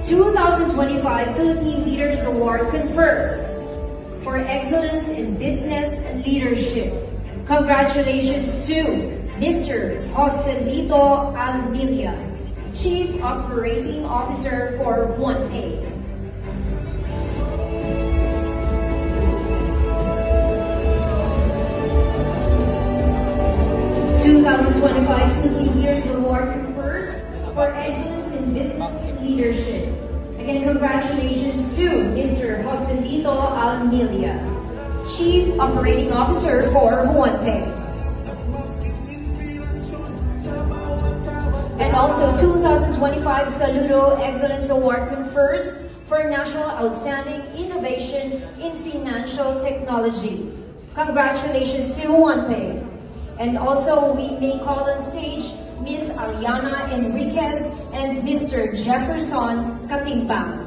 2025 Philippine Leaders Award confers for excellence in business and leadership. Congratulations to Mr. Joselito Almilia, Chief Operating Officer for OnePay. Philippine Leaders Award confers for excellence in business and leadership. Again, congratulations to Mr. Joselito Almilia, Chief Operating Officer for OnePay. And also, 2025 Saludo Excellence Award confers for National Outstanding Innovation in Financial Technology. Congratulations to OnePay. And also, we may call on stage Ms. Aliana Enriquez and Mr. Jefferson Katimbang.